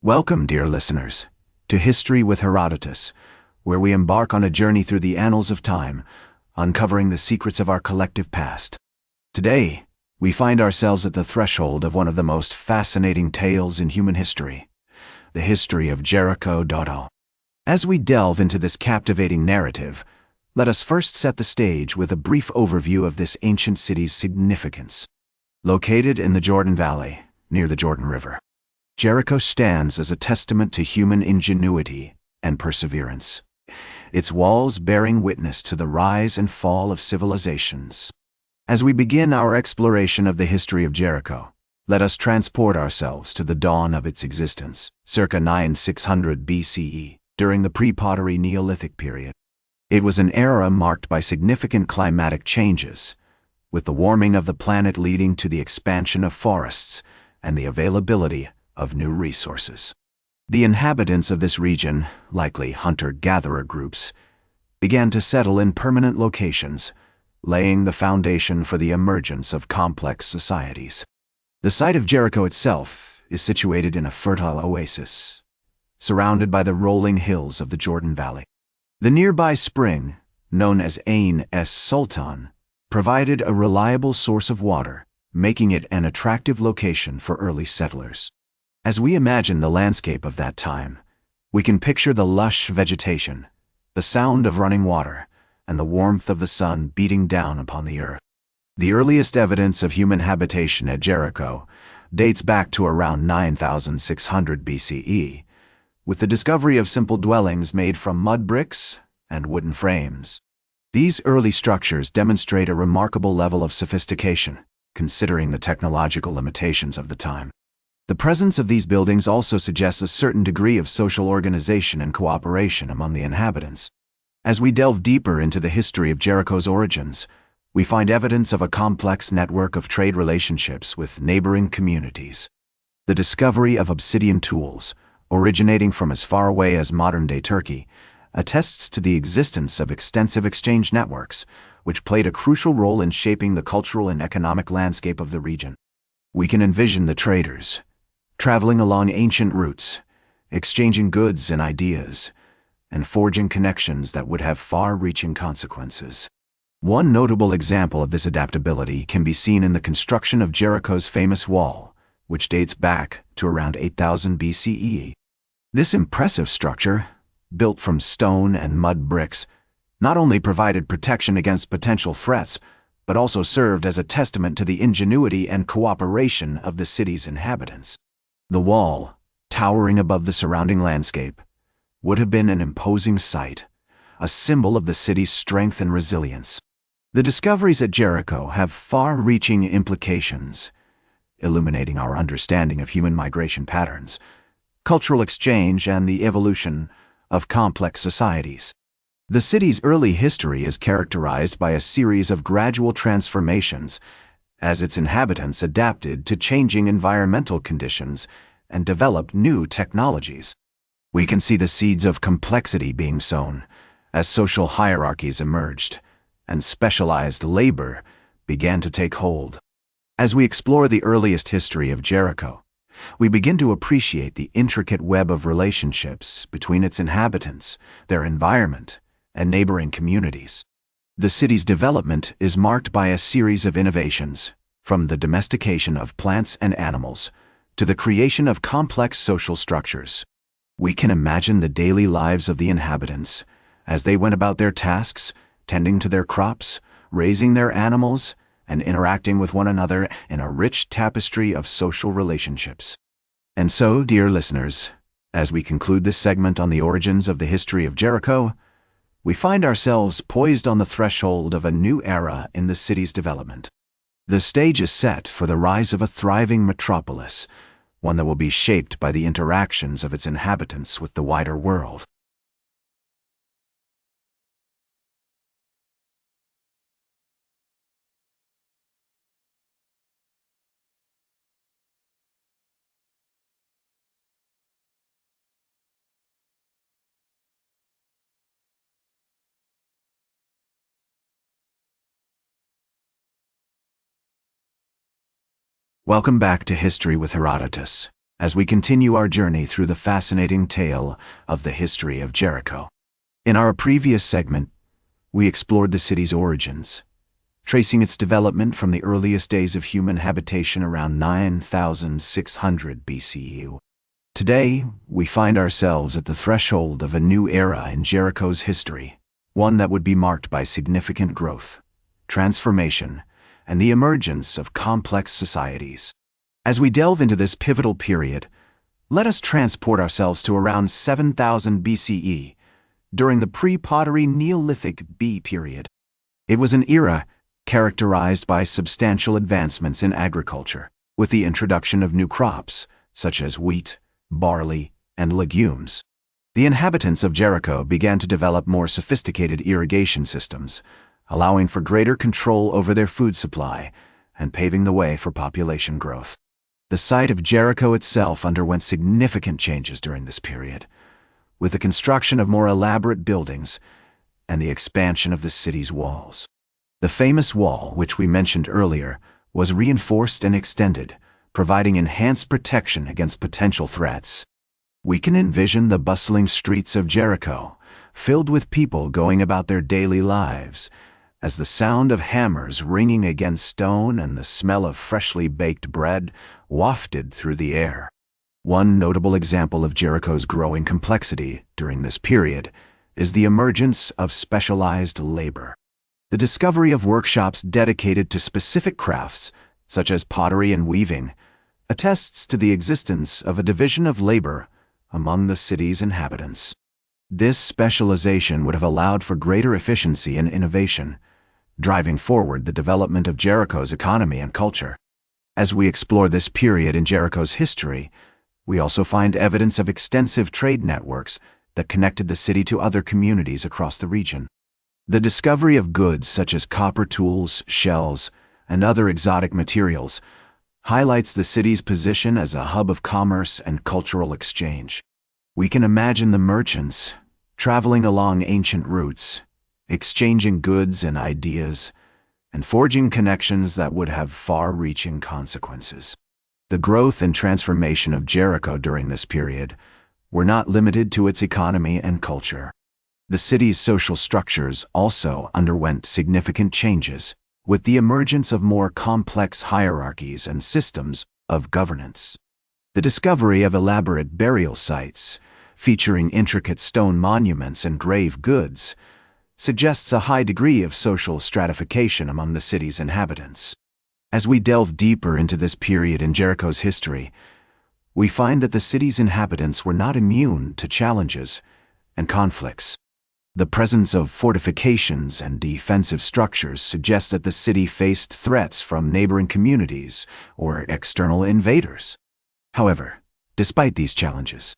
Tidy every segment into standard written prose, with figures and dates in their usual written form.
Welcome, dear listeners, to History with Herodotus, where we embark on a journey through the annals of time, uncovering the secrets of our collective past. Today, we find ourselves at the threshold of one of the most fascinating tales in human history, the history of Jericho. As we delve into this captivating narrative, let us first set the stage with a brief overview of this ancient city's significance. Located in the Jordan Valley, near the Jordan River, Jericho stands as a testament to human ingenuity and perseverance, its walls bearing witness to the rise and fall of civilizations. As we begin our exploration of the history of Jericho, let us transport ourselves to the dawn of its existence, circa 9600 BCE, during the pre-pottery Neolithic period. It was an era marked by significant climatic changes, with the warming of the planet leading to the expansion of forests and the availability of new resources. The inhabitants of this region, likely hunter-gatherer groups, began to settle in permanent locations, laying the foundation for the emergence of complex societies. The site of Jericho itself is situated in a fertile oasis, surrounded by the rolling hills of the Jordan Valley. The nearby spring, known as Ain es Sultan, provided a reliable source of water, making it an attractive location for early settlers. As we imagine the landscape of that time, we can picture the lush vegetation, the sound of running water, and the warmth of the sun beating down upon the earth. The earliest evidence of human habitation at Jericho dates back to around 9600 BCE, with the discovery of simple dwellings made from mud bricks and wooden frames. These early structures demonstrate a remarkable level of sophistication, considering the technological limitations of the time. The presence of these buildings also suggests a certain degree of social organization and cooperation among the inhabitants. As we delve deeper into the history of Jericho's origins, we find evidence of a complex network of trade relationships with neighboring communities. The discovery of obsidian tools, originating from as far away as modern-day Turkey, attests to the existence of extensive exchange networks, which played a crucial role in shaping the cultural and economic landscape of the region. We can envision the traders, traveling along ancient routes, exchanging goods and ideas, and forging connections that would have far-reaching consequences. One notable example of this adaptability can be seen in the construction of Jericho's famous wall, which dates back to around 8000 BCE. This impressive structure, built from stone and mud bricks, not only provided protection against potential threats, but also served as a testament to the ingenuity and cooperation of the city's inhabitants. The wall, towering above the surrounding landscape, would have been an imposing sight, a symbol of the city's strength and resilience. The discoveries at Jericho have far-reaching implications, illuminating our understanding of human migration patterns, cultural exchange, and the evolution of complex societies. The city's early history is characterized by a series of gradual transformations as its inhabitants adapted to changing environmental conditions and developed new technologies. We can see the seeds of complexity being sown as social hierarchies emerged and specialized labor began to take hold. As we explore the earliest history of Jericho, we begin to appreciate the intricate web of relationships between its inhabitants, their environment, and neighboring communities. The city's development is marked by a series of innovations, from the domestication of plants and animals to the creation of complex social structures. We can imagine the daily lives of the inhabitants as they went about their tasks, tending to their crops, raising their animals, and interacting with one another in a rich tapestry of social relationships. And so, dear listeners, as we conclude this segment on the origins of the history of Jericho, we find ourselves poised on the threshold of a new era in the city's development. The stage is set for the rise of a thriving metropolis, one that will be shaped by the interactions of its inhabitants with the wider world. Welcome back to History with Herodotus. as we continue our journey through the fascinating tale of the history of Jericho. In our previous segment, we explored the city's origins, tracing its development from the earliest days of human habitation around 9,600 BCE. Today, we find ourselves at the threshold of a new era in Jericho's history, one that would be marked by significant growth, transformation, and the emergence of complex societies. As we delve into this pivotal period, let us transport ourselves to around 7,000 BCE, during the pre-pottery Neolithic B period. It was an era characterized by substantial advancements in agriculture, with the introduction of new crops, such as wheat, barley, and legumes. The inhabitants of Jericho began to develop more sophisticated irrigation systems, allowing for greater control over their food supply and paving the way for population growth. The site of Jericho itself underwent significant changes during this period, with the construction of more elaborate buildings and the expansion of the city's walls. The famous wall, which we mentioned earlier, was reinforced and extended, providing enhanced protection against potential threats. We can envision the bustling streets of Jericho, filled with people going about their daily lives, as the sound of hammers ringing against stone and the smell of freshly baked bread wafted through the air. One notable example of Jericho's growing complexity during this period is the emergence of specialized labor. The discovery of workshops dedicated to specific crafts, such as pottery and weaving, attests to the existence of a division of labor among the city's inhabitants. This specialization would have allowed for greater efficiency and innovation, driving forward the development of Jericho's economy and culture. As we explore this period in Jericho's history, we also find evidence of extensive trade networks that connected the city to other communities across the region. The discovery of goods such as copper tools, shells, and other exotic materials highlights the city's position as a hub of commerce and cultural exchange. We can imagine the merchants traveling along ancient routes, exchanging goods and ideas, and forging connections that would have far-reaching consequences. The growth and transformation of Jericho during this period were not limited to its economy and culture. The city's social structures also underwent significant changes, with the emergence of more complex hierarchies and systems of governance. The discovery of elaborate burial sites, featuring intricate stone monuments and grave goods, suggests a high degree of social stratification among the city's inhabitants. As we delve deeper into this period in Jericho's history, we find that the city's inhabitants were not immune to challenges and conflicts. The presence of fortifications and defensive structures suggests that the city faced threats from neighboring communities or external invaders. However, despite these challenges,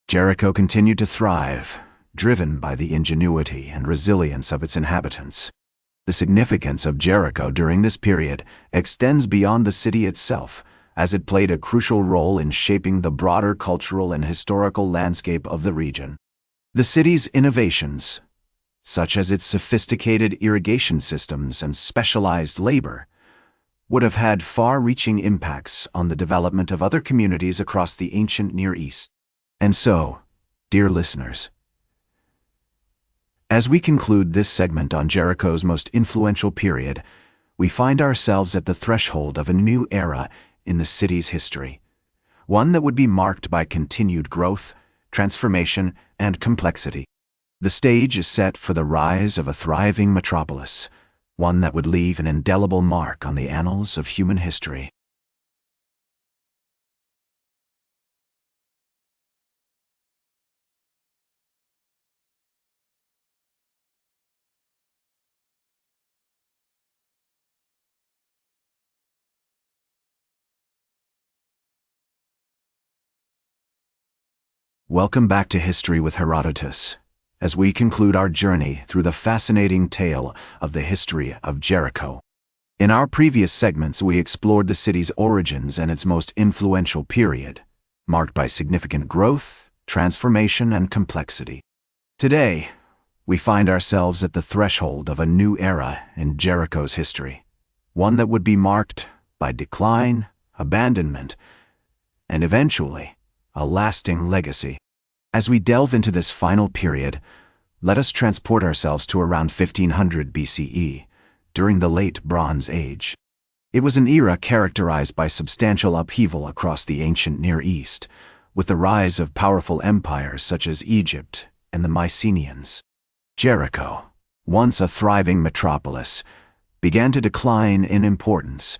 Jericho continued to thrive, driven by the ingenuity and resilience of its inhabitants. The significance of Jericho during this period extends beyond the city itself, as it played a crucial role in shaping the broader cultural and historical landscape of the region. The city's innovations, such as its sophisticated irrigation systems and specialized labor, would have had far-reaching impacts on the development of other communities across the ancient Near East. And so, dear listeners, as we conclude this segment on Jericho's most influential period, we find ourselves at the threshold of a new era in the city's history, one that would be marked by continued growth, transformation, and complexity. The stage is set for the rise of a thriving metropolis, one that would leave an indelible mark on the annals of human history. Welcome back to History with Herodotus, as we conclude our journey through the fascinating tale of the history of Jericho. In our previous segments, we explored the city's origins and its most influential period, marked by significant growth, transformation, and complexity. Today, we find ourselves at the threshold of a new era in Jericho's history, one that would be marked by decline, abandonment, and eventually, a lasting legacy. As we delve into this final period, let us transport ourselves to around 1500 BCE, during the Late Bronze Age. It was an era characterized by substantial upheaval across the ancient Near East, with the rise of powerful empires such as Egypt and the Mycenaeans. Jericho, once a thriving metropolis, began to decline in importance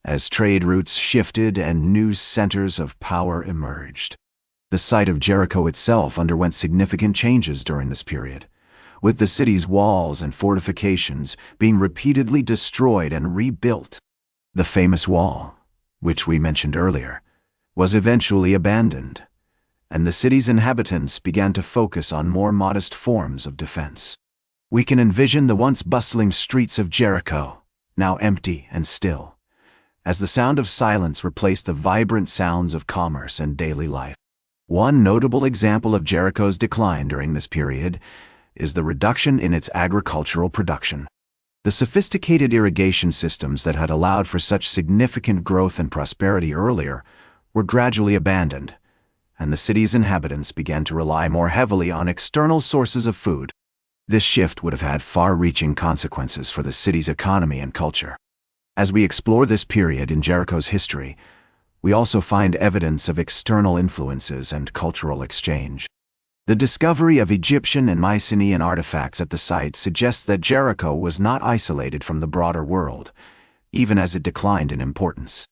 as trade routes shifted and new centers of power emerged. The site of Jericho itself underwent significant changes during this period, with the city's walls and fortifications being repeatedly destroyed and rebuilt. The famous wall, which we mentioned earlier, was eventually abandoned, and the city's inhabitants began to focus on more modest forms of defense. We can envision the once bustling streets of Jericho, now empty and still, as the sound of silence replaced the vibrant sounds of commerce and daily life. One notable example of Jericho's decline during this period is the reduction in its agricultural production. The sophisticated irrigation systems that had allowed for such significant growth and prosperity earlier were gradually abandoned, and the city's inhabitants began to rely more heavily on external sources of food. This shift would have had far-reaching consequences for the city's economy and culture. As we explore this period in Jericho's history, we also find evidence of external influences and cultural exchange. The discovery of Egyptian and Mycenaean artifacts at the site suggests that Jericho was not isolated from the broader world, even as it declined in importance.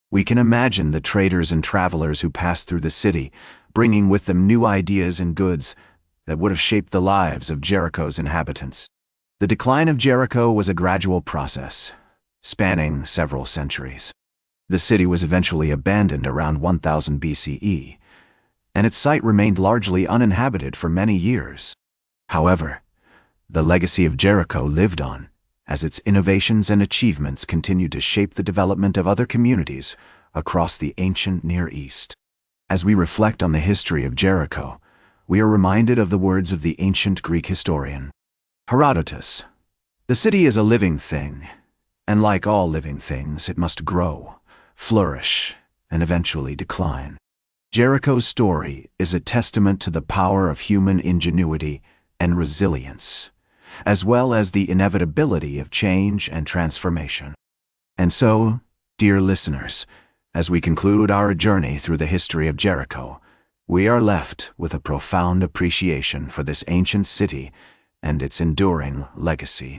We can imagine the traders and travelers who passed through the city, bringing with them new ideas and goods that would have shaped the lives of Jericho's inhabitants. The decline of Jericho was a gradual process, spanning several centuries. The city was eventually abandoned around 1000 BCE, and its site remained largely uninhabited for many years. However, the legacy of Jericho lived on, as its innovations and achievements continued to shape the development of other communities across the ancient Near East. As we reflect on the history of Jericho, we are reminded of the words of the ancient Greek historian Herodotus. The city is a living thing, and like all living things, it must grow, flourish, and eventually decline. Jericho's story is a testament to the power of human ingenuity and resilience, as well as the inevitability of change and transformation. And so, dear listeners, as we conclude our journey through the history of Jericho, we are left with a profound appreciation for this ancient city and its enduring legacy.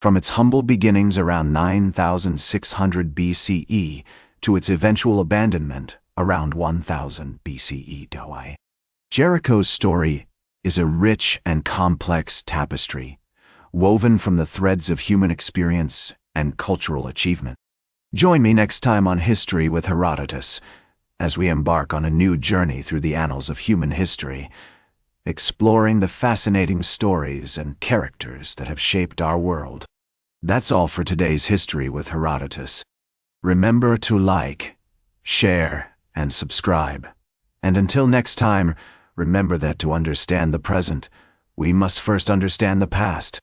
From its humble beginnings around 9600 BCE to its eventual abandonment around 1000 BCE. Jericho's story is a rich and complex tapestry, woven from the threads of human experience and cultural achievement. Join me next time on History with Herodotus, as we embark on a new journey through the annals of human history, exploring the fascinating stories and characters that have shaped our world. That's all for today's History with Herodotus. Remember to like, share, and subscribe. And until next time, remember that to understand the present, we must first understand the past.